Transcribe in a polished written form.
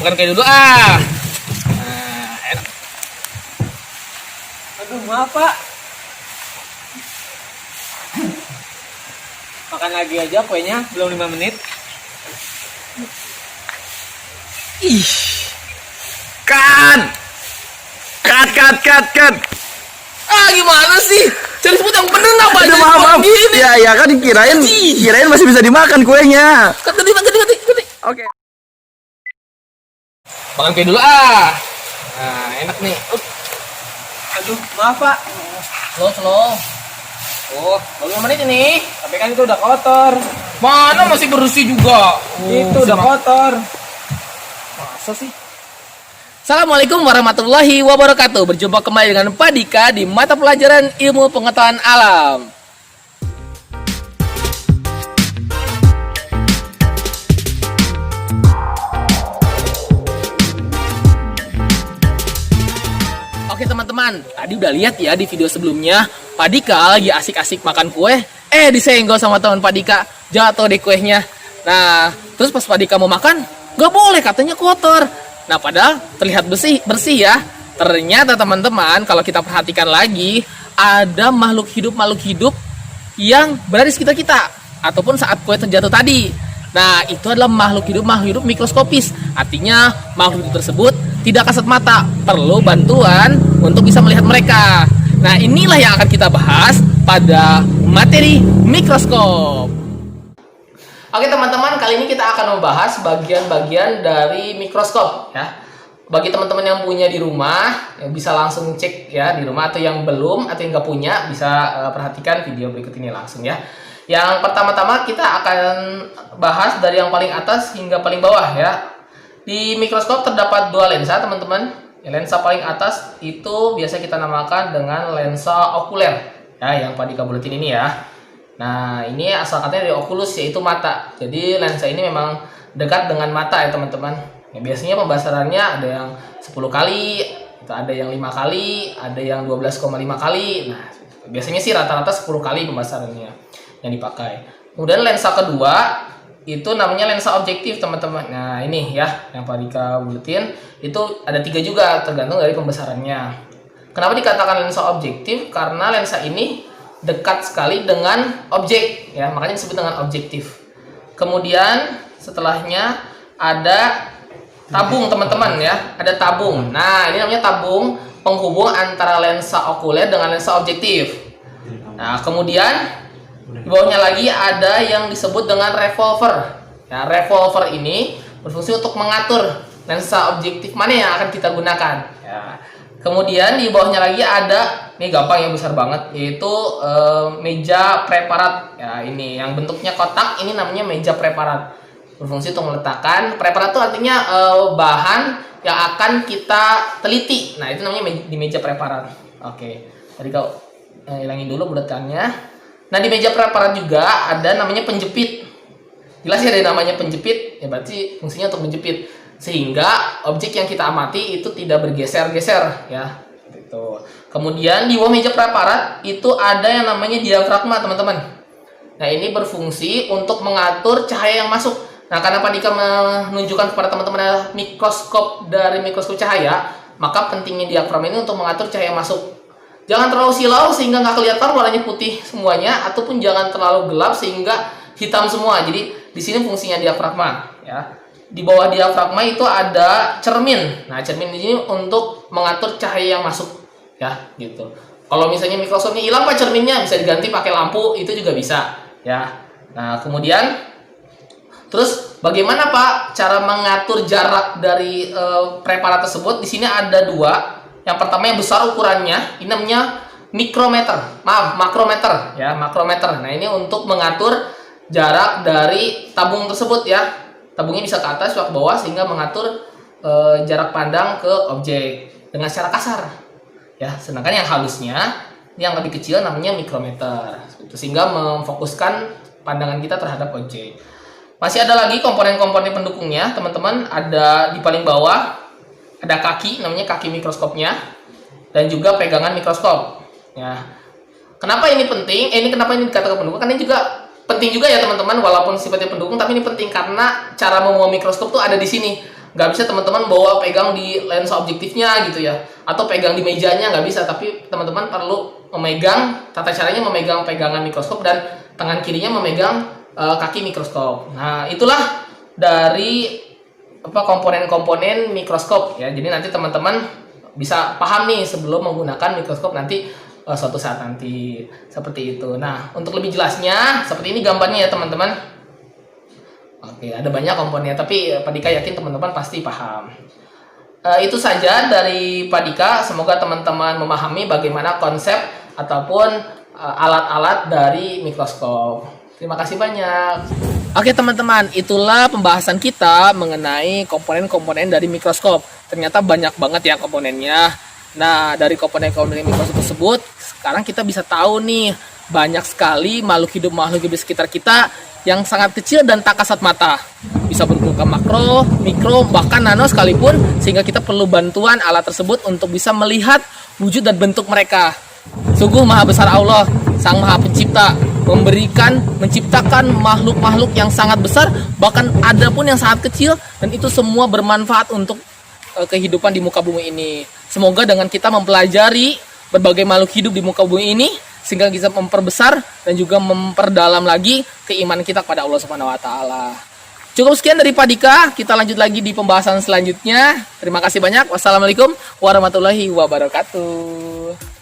Makan kayak dulu ah. Nah, enak. Aduh, maaf Pak. Makan lagi aja kuenya, belum 5 menit. Ih. Kan. Kat. Ah, gimana sih? Cari sebut yang bener apa aja maaf. gini. Ya kan kirain masih bisa dimakan kuenya. Ganti. Oke. Makan kayak dulu ah. Nah, enak nih. Aduh, maaf Pak. Slow. Oh, baru 5 menit ini. Tapi kan itu udah kotor. Mana masih bersih juga. Itu udah kotor. Masa sih? Assalamualaikum warahmatullahi wabarakatuh. Berjumpa kembali dengan Pak Dika di mata pelajaran ilmu pengetahuan alam. Oke teman-teman, tadi udah lihat ya di video sebelumnya Pak Dika lagi asik-asik makan kue. Disenggol sama teman Pak Dika, jatuh deh kuenya. Nah, terus pas Pak Dika mau makan, gak boleh katanya kotor. Nah, padahal terlihat bersih ya. Ternyata teman-teman, kalau kita perhatikan lagi, ada makhluk hidup yang berada di sekitar kita ataupun saat kue terjatuh tadi. Nah, itu adalah makhluk hidup mikroskopis. Artinya makhluk hidup tersebut tidak kasat mata, perlu bantuan untuk bisa melihat mereka. Nah, inilah yang akan kita bahas pada materi mikroskop. Oke teman-teman, kali ini kita akan membahas bagian-bagian dari mikroskop ya. Bagi teman-teman yang punya di rumah, ya bisa langsung cek ya di rumah, atau yang belum atau yang nggak punya bisa perhatikan video berikut ini langsung ya. Yang pertama-tama kita akan bahas dari yang paling atas hingga paling bawah ya. Di mikroskop terdapat dua lensa teman-teman. Lensa paling atas itu biasa kita namakan dengan lensa okuler ya, yang Pak Dika buletin ini ya. Nah, ini asal katanya dari oculus, yaitu mata. Jadi lensa ini memang dekat dengan mata ya teman-teman. Ya, biasanya pembasarannya ada yang 10 kali, ada yang 5 kali, ada yang 12,5 kali. Nah, biasanya sih rata-rata 10 kali pembasarannya yang dipakai. Kemudian lensa kedua itu namanya lensa objektif teman-teman. Nah, ini ya yang Pak Dika buletin, itu ada 3 juga tergantung dari pembesarannya. Kenapa dikatakan lensa objektif? Karena lensa ini dekat sekali dengan objek ya, makanya disebut dengan objektif. Kemudian setelahnya ada tabung teman-teman ya, ada tabung. Nah, ini namanya tabung penghubung antara lensa okuler dengan lensa objektif. Nah, kemudian di bawahnya lagi ada yang disebut dengan revolver. Ya, revolver ini berfungsi untuk mengatur lensa objektif mana yang akan kita gunakan. Ya. Kemudian di bawahnya lagi ada, ini gampang yang besar banget, yaitu meja preparat. Ya, ini yang bentuknya kotak, ini namanya meja preparat. Berfungsi untuk meletakkan. Preparat itu artinya bahan yang akan kita teliti. Nah, itu namanya di meja preparat. Oke, tadi kau hilangin dulu buletannya. Nah, di meja preparat juga ada namanya penjepit. Jelas ya ada namanya penjepit, ya berarti fungsinya untuk menjepit, sehingga objek yang kita amati itu tidak bergeser-geser ya. Gitu. Kemudian di bawah meja preparat itu ada yang namanya diafragma teman-teman. Nah, ini berfungsi untuk mengatur cahaya yang masuk. Nah, karena Pak Dika menunjukkan kepada teman-teman mikroskop dari mikroskop cahaya, maka pentingnya diafragma ini untuk mengatur cahaya yang masuk. Jangan terlalu silau sehingga nggak kelihatan warnanya putih semuanya, ataupun jangan terlalu gelap sehingga hitam semua. Jadi di sini fungsinya diafragma ya. Di bawah diafragma itu ada cermin. Nah, cermin ini untuk mengatur cahaya yang masuk ya, gitu. Kalau misalnya mikroskopnya hilang Pak cerminnya, bisa diganti pakai lampu, itu juga bisa ya. Nah, kemudian terus bagaimana Pak cara mengatur jarak dari preparat tersebut? Di sini ada 2. Yang pertama yang besar ukurannya, ini namanya makrometer ya, makrometer. Nah, ini untuk mengatur jarak dari tabung tersebut ya. Tabungnya bisa ke atas, bisa ke bawah, sehingga mengatur jarak pandang ke objek dengan secara kasar ya. Sedangkan yang halusnya, yang lebih kecil namanya mikrometer, sehingga memfokuskan pandangan kita terhadap objek. Masih ada lagi komponen-komponen pendukungnya teman-teman. Ada di paling bawah ada kaki, namanya kaki mikroskopnya, dan juga pegangan mikroskop ya. Kenapa ini penting? Kenapa ini dikatakan pendukung? Karena ini juga penting juga ya teman-teman, walaupun sifatnya pendukung, tapi ini penting karena cara membawa mikroskop tuh ada di sini. Nggak bisa teman-teman bawa pegang di lensa objektifnya gitu ya, atau pegang di mejanya, nggak bisa. Tapi teman-teman perlu memegang, tata caranya memegang pegangan mikroskop dan tangan kirinya memegang kaki mikroskop. Nah, itulah dari komponen-komponen mikroskop ya. Jadi nanti teman-teman bisa paham nih sebelum menggunakan mikroskop nanti suatu saat nanti, seperti itu. Nah, untuk lebih jelasnya seperti ini gambarnya ya teman-teman. Oke, ada banyak komponennya, tapi Pak Dika yakin teman-teman pasti paham. Itu saja dari Pak Dika. Semoga teman-teman memahami bagaimana konsep ataupun alat-alat dari mikroskop. Terima kasih banyak. Oke teman-teman, itulah pembahasan kita mengenai komponen-komponen dari mikroskop. Ternyata banyak banget ya komponennya. Nah, dari komponen-komponen mikroskop tersebut, sekarang kita bisa tahu nih, banyak sekali makhluk hidup di sekitar kita yang sangat kecil dan tak kasat mata. Bisa berbentuk makro, mikro, bahkan nano sekalipun, sehingga kita perlu bantuan alat tersebut untuk bisa melihat wujud dan bentuk mereka. Sungguh maha besar Allah, Sang Maha Pencipta, menciptakan makhluk-makhluk yang sangat besar, bahkan ada pun yang sangat kecil, dan itu semua bermanfaat untuk kehidupan di muka bumi ini. Semoga dengan kita mempelajari berbagai makhluk hidup di muka bumi ini, sehingga bisa memperbesar dan juga memperdalam lagi keimanan kita kepada Allah Subhanahu wa taala. Cukup sekian dari Pak Dika, kita lanjut lagi di pembahasan selanjutnya. Terima kasih banyak. Wassalamualaikum warahmatullahi wabarakatuh.